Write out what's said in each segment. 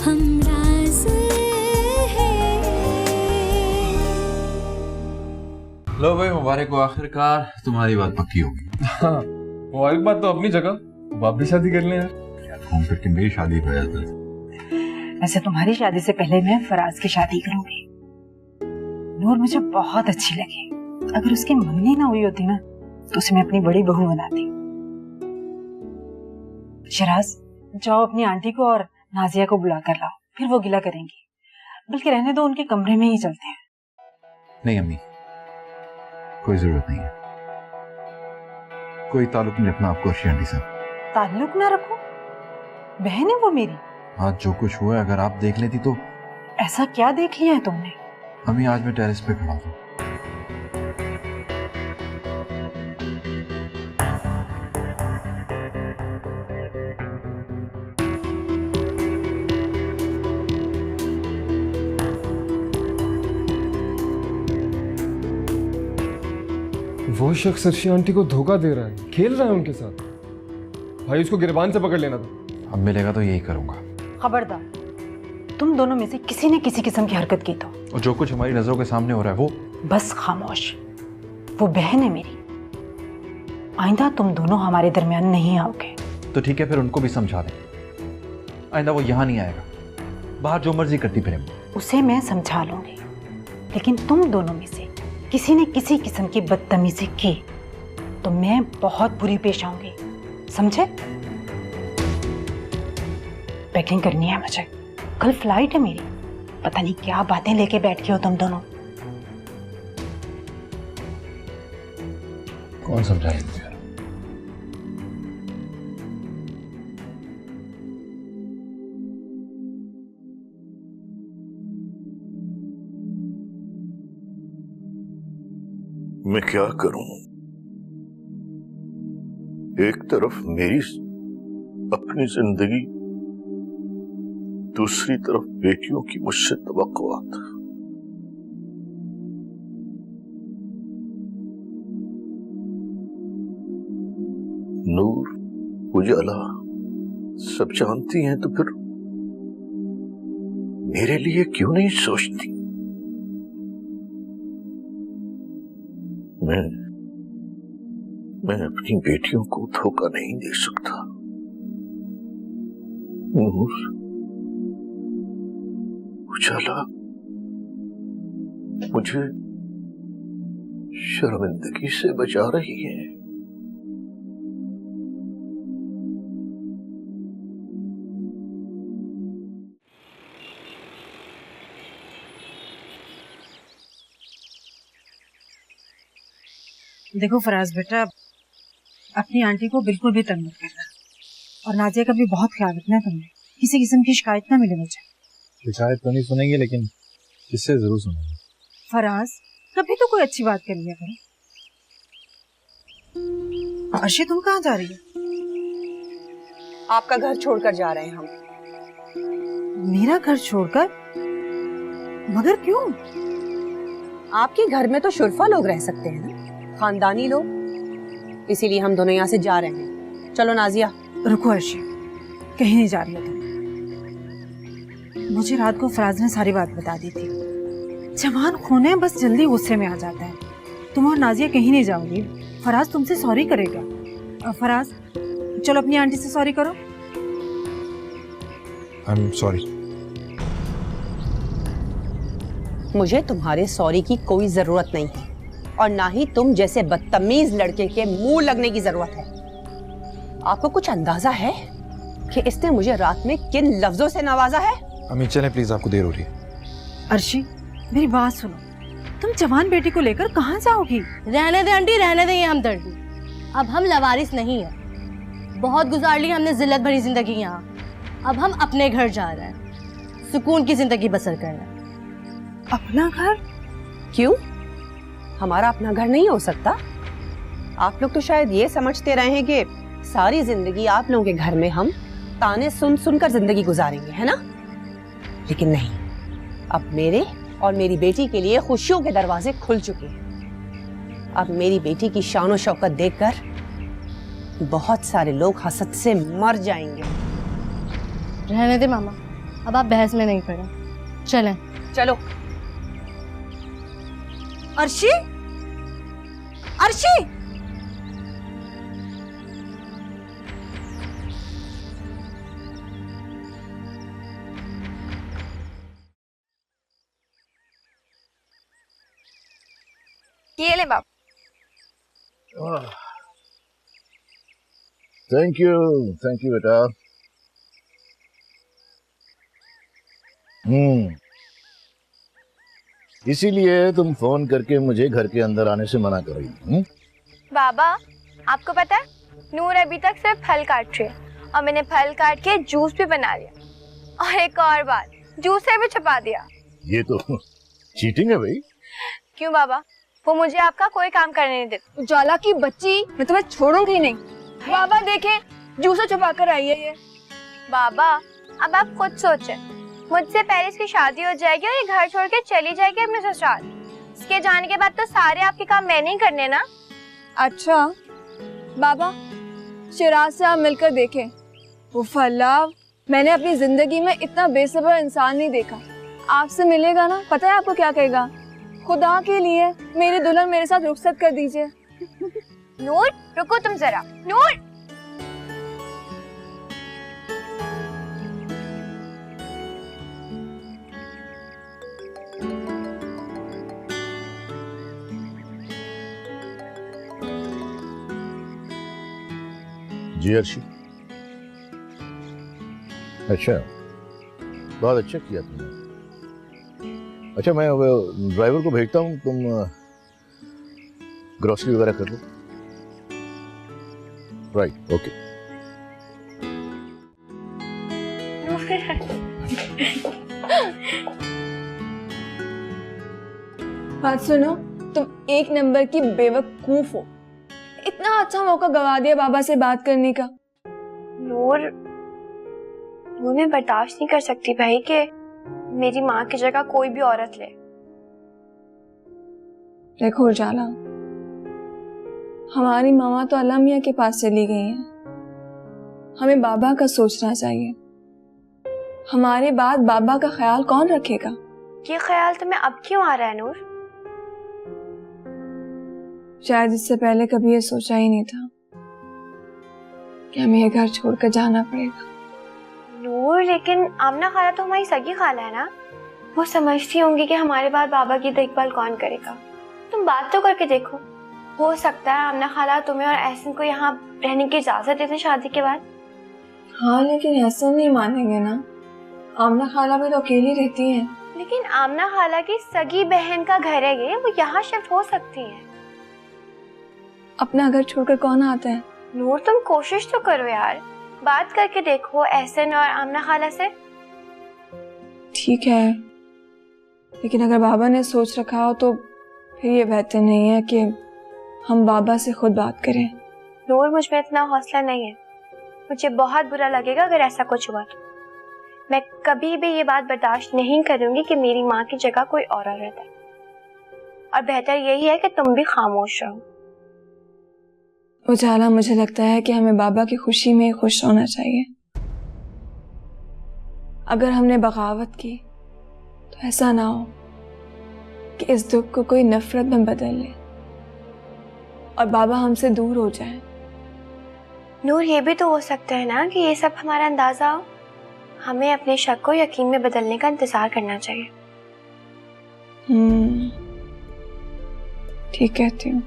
हमराज़ है। लो भाई, मुबारक हो, आखिरकार तुम्हारी बात पक्की होगी। हाँ, मुबारक तो अपनी जगह, अब आप भी शादी कर लें यार। घूम फिर के मेरी शादी हो जाती। वैसे तुम्हारी शादी से पहले मैं फराज की शादी करूंगी। नूर मुझे बहुत अच्छी लगी। अगर उसकी मंगनी ना हुई होती ना तो उसे मैं अपनी बड़ी बहू बनाती। शराज, जाओ अपनी आंटी को और नाजिया को बुला कर लाओ, फिर वो गिला करेंगी। बल्कि रहने दो, उनके कमरे में ही चलते हैं। नहीं अम्मी, कोई जरूरत नहीं है। कोई ताल्लुक नहीं रखना आपको अर्शी आंटी से। ताल्लुक ना रखो? बहन है वो मेरी। आज जो कुछ हुआ है अगर आप देख लेती तो। ऐसा क्या देख लिया है तुमने? अम्मी, आज मैं टेरेस पे खड़ा था। वो शख्स अर्शी आंटी को धोखा दे रहा है, खेल रहा है उनके साथ। भाई उसको गिरबान से पकड़ लेना था। अब मिलेगा तो यही करूंगा। खबरदार, तुम दोनों में से किसी ने किसी किस्म की हरकत की तो। और जो कुछ हमारी नजरों के सामने हो रहा है वो। बस खामोश। वो बहन है मेरी। आइंदा तुम दोनों हमारे दरमियान नहीं आओगे। तो ठीक है, फिर उनको भी समझा दें। आइंदा वो यहाँ नहीं आएगा, बाहर जो मर्जी करती फिरे। उसे मैं समझा लूंगी, लेकिन तुम दोनों में से किसी ने किसी किस्म की बदतमीजी की तो मैं बहुत बुरी पेश आऊंगी, समझे? पैकिंग करनी है मुझे, कल फ्लाइट है मेरी। पता नहीं क्या बातें लेके बैठ के हो तुम दोनों। कौन समझाएगा मुझे? मैं क्या करूं? एक तरफ मेरी अपनी जिंदगी, दूसरी तरफ बेटियों की मुझसे तवक्कुआत। नूर, उजाला सब जानती हैं, तो फिर मेरे लिए क्यों नहीं सोचती? मैं अपनी बेटियों को धोखा नहीं दे सकता। नूर, उजाला मुझे शर्मिंदगी से बचा रही है। देखो फराज बेटा, अपनी आंटी को बिल्कुल भी तंग मत करना, और नाजिया का भी बहुत ख्याल रखना है तुमने। किसी किस्म की शिकायत ना मिले मुझे। शिकायत तो नहीं सुनेंगे, लेकिन किससे जरूर सुनेंगे। फराज, कभी तो कोई अच्छी बात कर लिया करो। अर्शी, तुम कहाँ जा रही हो? आपका घर छोड़कर जा रहे हैं हम। मेरा घर छोड़कर? मगर क्यों? आपके घर में तो शुरफा लोग रह सकते हैं ना, खानदानी लोग, इसीलिए हम दोनों यहाँ से जा रहे हैं। चलो नाजिया। रुको अर्शी, कहीं नहीं जा रही हो तुम। मुझे रात को फराज ने सारी बात बता दी थी। जवान खून है, बस जल्दी गुस्से में आ जाता है। तुम और नाजिया कहीं नहीं जाओगी। फराज तुमसे सॉरी करेगा। फराज, चलो अपनी आंटी से सॉरी करो। I am sorry. मुझे तुम्हारे सॉरी की कोई जरूरत नहीं है, और ना ही तुम जैसे बदतमीज लड़के के मुंह लगने की जरूरत है। आपको कुछ अंदाजा है कि इसने मुझे रात में किन लफ्जों से नवाजा है? अम्मी चलें प्लीज, आपको देर हो रही है। अर्शी, मेरी बात सुनो। तुम जवान बेटी को लेकर कहाँ जाओगी? रहने दे आंटी, रहने दे ये हमदर्दी। अब हम लवारिस नहीं है, बहुत गुजार ली हमने जिल्लत भरी जिंदगी यहाँ। अब हम अपने घर जा रहे हैं, सुकून की जिंदगी बसर कर रहे हैं। अपना घर? क्यों? हमारा अपना घर नहीं हो सकता? आप लोग तो शायद ये समझते रहे हैं कि सारी जिंदगी आप लोगों के घर में हम ताने सुन सुनकर जिंदगी गुजारेंगे, है ना? लेकिन नहीं, अब मेरे और मेरी बेटी के लिए खुशियों के दरवाजे खुल चुके हैं। अब मेरी बेटी की शान और शौकत देखकर बहुत सारे लोग हसद से मर जाएंगे। रहने दे मामा, अब आप बहस में नहीं पड़े, चलें। चलो। अर्शी, अर्शी, ये ले बाप। थैंक यू बेटा। इसीलिए तुम फोन करके मुझे घर के अंदर आने से मना कर रही थी। बाबा, आपको पता है नूर अभी तक सिर्फ फल काट रही है और मैंने फल काट के जूस भी बना लिया। और एक और बात, जूस से भी छुपा दिया। ये तो चीटिंग है भाई। क्यों बाबा? वो मुझे आपका कोई काम करने नहीं देती। उजाला की बच्ची, मैं तुम्हें छोड़ूंगी नहीं। बाबा देखे, जूसा छुपा कर आई है ये। बाबा, अब आप खुद सोचें, मुझसे पहले इसकी शादी हो जाएगी और ये घर छोड़ के चली जाएगी अपने ससुराल। इसके जाने के बाद तो सारे आपके काम मैंने ही करने ना। अच्छा बाबा, शिराज से आप मिलकर देखें। वो फल्लाव, मैंने अपनी जिंदगी में इतना बेसब्र इंसान नहीं देखा। आपसे मिलेगा ना, पता है आपको क्या कहेगा? खुदा के लिए मेरी दुल्हन मेरे साथ रुखसत कर दीजिए। नूर, रुको तुम जरा। नूर, जी अर्शी, अच्छा, बहुत अच्छा किया तुमने। अच्छा, मैं ड्राइवर को भेजता हूँ, तुम ग्रोसरी वगैरह कर लो। Right, okay. बात सुनो, तुम एक नंबर की बेवकूफ हो। इतना अच्छा मौका गवा दिया बाबा से बात करने का। नूर, वो मैं बर्दाश्त नहीं कर सकती भाई कि मेरी माँ की जगह कोई भी औरत ले। देखो उजाला, हमारी मामा तो अल्लाह मियाँ के पास चली गई हैं। हमें बाबा का सोचना चाहिए। हमारे बाद बाबा का ख्याल कौन रखेगा? ये ख्याल तुम्हें अब क्यों आ रहा है नूर? शायद इससे पहले कभी ये सोचा ही नहीं था कि हमें ये घर छोड़कर जाना पड़ेगा। नूर, लेकिन आमना खाला तो हमारी सगी खाला है ना। वो समझती होंगी कि हमारे बाद बाबा की देखभाल कौन करेगा। तुम बात तो करके देखो, हो सकता है आमना खाला तुम्हें और एहसन को यहाँ रहने की इजाजत देते शादी के बाद। हाँ, लेकिन एहसन नहीं मानेंगे ना। आमना खाला भी तो अकेली रहती है। लेकिन आमना खाला की सगी बहन का घर है ये, वो यहाँ शिफ्ट हो सकती है। अपना घर छोड़कर कौन आता है? नूर, तुम कोशिश तो करो यार, बात करके देखो एहसन और आमना खाला से। ठीक है, लेकिन अगर बाबा ने सोच रखा हो तो फिर ये बेहतर नहीं है कि हम बाबा से खुद बात करें। नूर, मुझ में इतना हौसला नहीं है। मुझे बहुत बुरा लगेगा अगर ऐसा कुछ हुआ तो। मैं कभी भी ये बात बर्दाश्त नहीं करूंगी कि मेरी माँ की जगह कोई और औरत है। और बेहतर यही है कि तुम भी खामोश रहो। उजाला, मुझे लगता है कि हमें बाबा की खुशी में खुश होना चाहिए। अगर हमने बगावत की तो ऐसा ना हो कि इस दुख को कोई नफरत में बदल ले और बाबा हमसे दूर हो जाए। नूर, ये भी तो हो सकता है ना कि ये सब हमारा अंदाजा हो। हमें अपने शक को यकीन में बदलने का इंतजार करना चाहिए। ठीक कहती हूँ।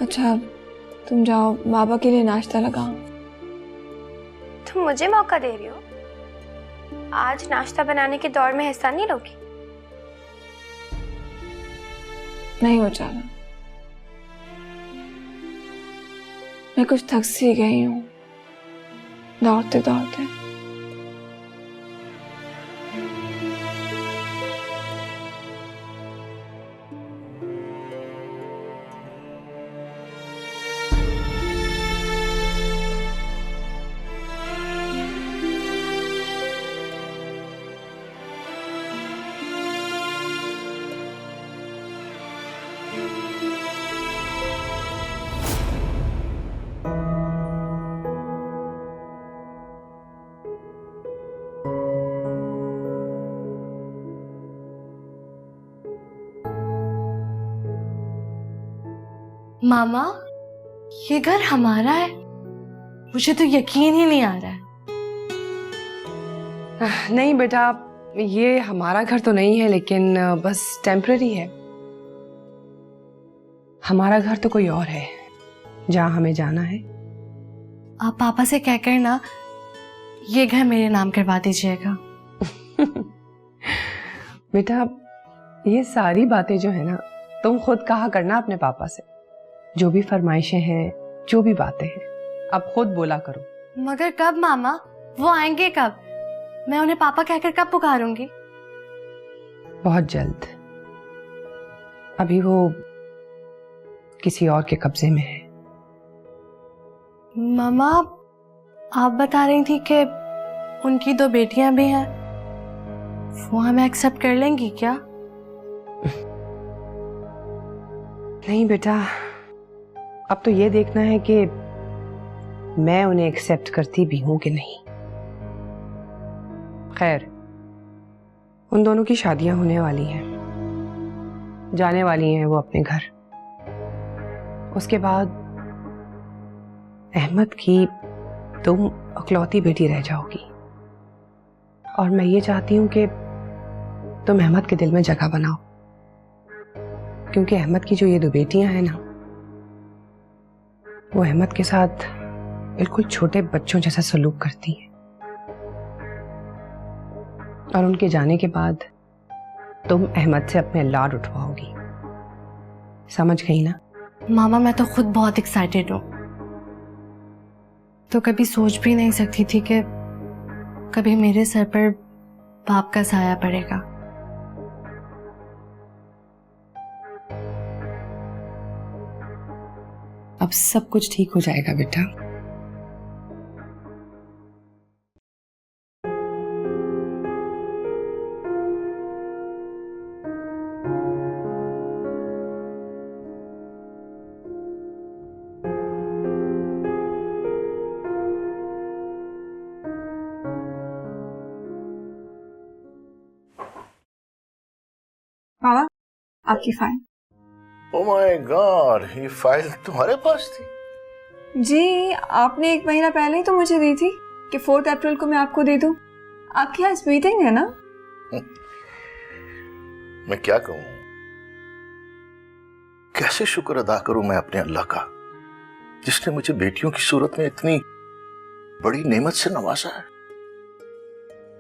अच्छा, तुम जाओ, बाबा के लिए नाश्ता लगाओ। तुम मुझे मौका दे रही हो? आज नाश्ता बनाने के दौर में हिस्सा नहीं लोगी? नहीं उजाला, मैं कुछ थक सी गई हूँ दौड़ते दौड़ते। मामा, ये घर हमारा है? मुझे तो यकीन ही नहीं आ रहा है। नहीं बेटा, ये हमारा घर तो नहीं है, लेकिन बस टेम्पररी है। हमारा घर तो कोई और है जहां हमें जाना है। आप पापा से कहकर ना ये घर मेरे नाम करवा दीजिएगा। बेटा, ये सारी बातें जो है ना, तुम खुद कहा करना अपने पापा से। जो भी फरमाइशें हैं, जो भी बातें हैं, अब खुद बोला करो। मगर कब मामा? वो आएंगे कब? मैं उन्हें पापा कहकर कब पुकारूंगी? बहुत जल्द। अभी वो किसी और के कब्जे में है। मामा, आप बता रही थी कि उनकी 2 बेटियां भी हैं। वो हमें एक्सेप्ट कर लेंगी क्या? नहीं बेटा, अब तो ये देखना है कि मैं उन्हें एक्सेप्ट करती भी हूं कि नहीं। खैर, उन दोनों की शादियां होने वाली हैं, जाने वाली हैं वो अपने घर। उसके बाद अहमद की तुम अकलौती बेटी रह जाओगी, और मैं ये चाहती हूं कि तुम अहमद के दिल में जगह बनाओ, क्योंकि अहमद की जो ये 2 बेटियां हैं ना, वो अहमद के साथ बिल्कुल छोटे बच्चों जैसा सलूक करती हैं। और उनके जाने के बाद तुम अहमद से अपने लाड उठवाओगी। समझ गई ना? मामा, मैं तो खुद बहुत एक्साइटेड हूँ। तो कभी सोच भी नहीं सकती थी कि कभी मेरे सर पर बाप का साया पड़ेगा। अब सब कुछ ठीक हो जाएगा बेटा। बाबा, आपकी फाइल। ओ माय गॉड, ये फाइल तुम्हारे पास थी? जी, आपने 1 महीना पहले ही तो मुझे दी थी कि 4 अप्रैल को मैं आपको दे दूं। आपके यहाँ मीटिंग है ना? मैं क्या कहूं, कैसे शुक्र अदा करूं मैं अपने अल्लाह का, जिसने मुझे बेटियों की सूरत में इतनी बड़ी नेमत से नवाजा है।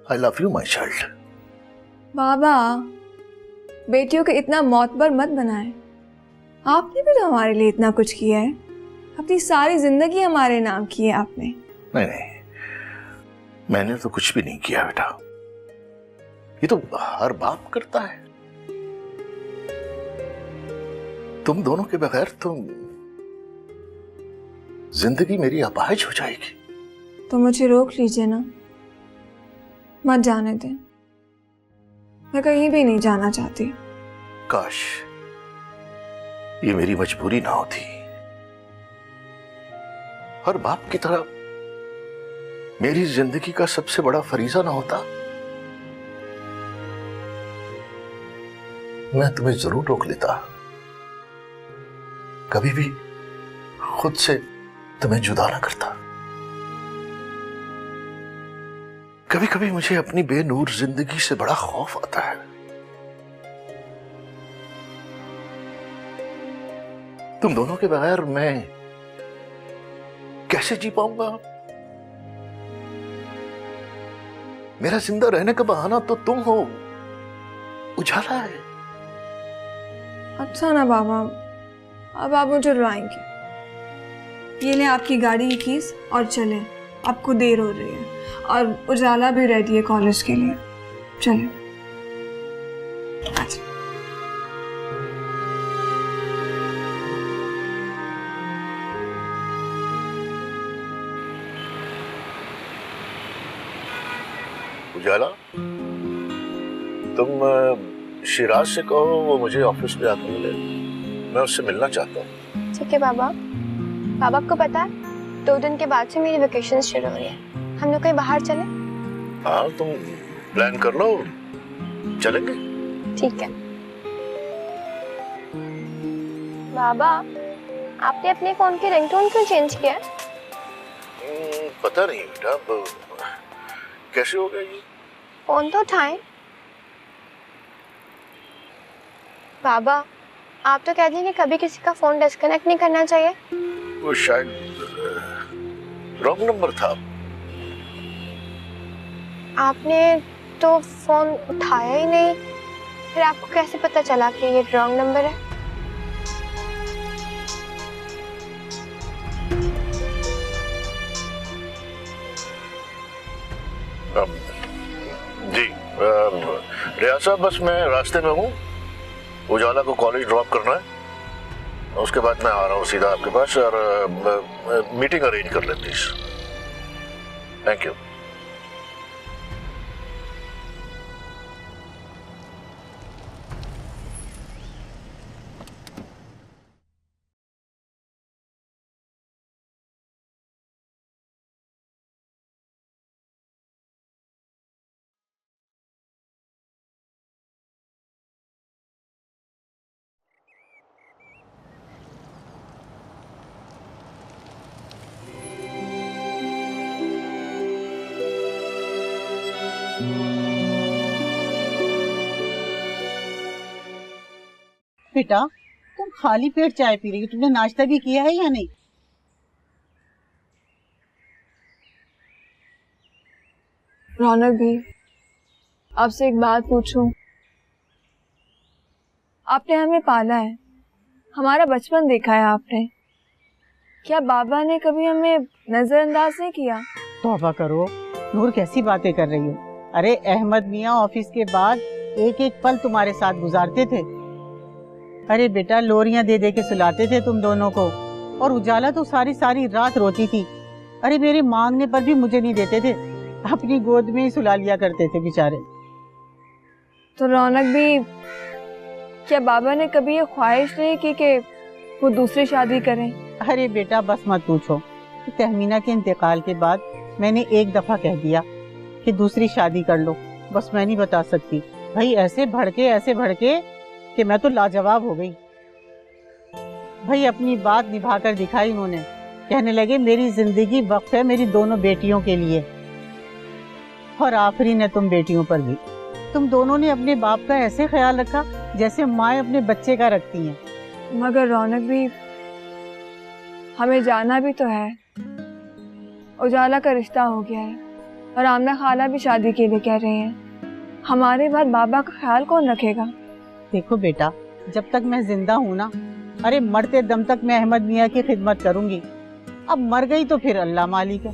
I love you my child. बाबा, बेटियों को इतना मौतबर मत बनाएं। आपने भी तो हमारे लिए इतना कुछ किया है। अपनी सारी जिंदगी हमारे नाम की है आपने। नहीं नहीं, मैंने तो कुछ भी नहीं किया बेटा, ये तो हर बाप करता है। तुम दोनों के बगैर तो जिंदगी मेरी अपाहिज हो जाएगी। तो मुझे रोक लीजिए ना, मत जाने दें। मैं कहीं भी नहीं जाना चाहती। काश ये मेरी मजबूरी ना होती। हर बाप की तरह मेरी जिंदगी का सबसे बड़ा फरीजा ना होता। मैं तुम्हें जरूर रोक लेता, कभी भी खुद से तुम्हें जुदा ना करता। कभी कभी मुझे अपनी बेनूर जिंदगी से बड़ा खौफ आता है। तुम दोनों के बगैर मैं कैसे जी पाऊंगा? मेरा जिंदा रहने का बहाना तो तुम हो, उजाला है। अच्छा ना बाबा, अब आप मुझे रुलाएंगे। ये लें आपकी गाड़ी की कीज और चलें, आपको देर हो रही है। और उजाला भी रेडी है कॉलेज के लिए। चलें। अच्छा। उजाला, तुम शिराज से कहो वो मुझे ऑफिस पे आकर मिले, मैं उससे मिलना चाहता हूँ। ठीक है बाबा। बाबा, आपको पता है 2 दिन के बाद से मेरी वेकेशन शुरू हो रही है। हम लोग कहीं बाहर चले? हाँ, तुम प्लान कर लो, चलेंगे। ठीक है। बाबा, आपने अपने फोन के रिंगटोन क्यों चेंज किया? पता नहीं बेटा, अब कैसे हो गया ये? फोन तो उठाएं। बाबा, आप तो कहते हैं कि कभी किसी का फोन डिस्कनेक्ट नहीं करना चाहिए। वो शायद रॉन्ग नंबर था। आपने तो फोन उठाया ही नहीं, फिर आपको कैसे पता चला कि ये रॉन्ग नंबर है? जी रियाज साहब, बस मैं रास्ते में हूँ, उजाला को कॉलेज ड्रॉप करना है, उसके बाद मैं आ रहा हूँ सीधा आपके पास और मीटिंग अरेंज कर लें प्लीज। Thank you. बेटा, तुम खाली पेट चाय पी रही हो, तुमने नाश्ता भी किया है या नहीं? रौनक भी, आपसे एक बात पूछूं? आपने हमें पाला है, हमारा बचपन देखा है आपने, क्या बाबा ने कभी हमें नजरअंदाज नहीं किया? तौबा करो नूर, कैसी बातें कर रही हो? अरे अहमद मियाँ ऑफिस के बाद एक एक पल तुम्हारे साथ गुजारते थे। अरे बेटा, लोरियां दे दे के सुलाते थे तुम दोनों को, और उजाला तो सारी सारी रात रोती थी। अरे मेरे मांगने पर भी मुझे नहीं देते थे, अपनी गोद में ही सुला लिया करते थे बेचारे। तो रौनक भी, क्या बाबा ने कभी ये ख्वाहिश नहीं की कि वो दूसरी शादी करें? अरे बेटा बस मत पूछो, तहमीना के इंतकाल के बाद मैंने एक दफा कह दिया कि दूसरी शादी कर लो, बस मैं नहीं बता सकती। भाई ऐसे भड़के कि मैं तो लाजवाब हो गई। भाई अपनी बात निभाकर दिखाई उन्होंने, कहने लगे मेरी जिंदगी वक्फ है मेरी दोनों बेटियों के लिए, और आखिरी ने तुम बेटियों पर भी। तुम दोनों ने अपने बाप का ऐसे ख्याल रखा जैसे माँ अपने बच्चे का रखती हैं। मगर रौनक भी, हमें जाना भी तो है, उजाला का रिश्ता हो गया है और आमना खाला भी शादी के लिए कह रहे हैं, हमारे बाद बाबा का ख्याल कौन रखेगा? देखो बेटा, जब तक मैं जिंदा हूँ ना, अरे मरते दम तक मैं अहमद मियाँ की खिदमत करूंगी। अब मर गई तो फिर अल्लाह मालिक है।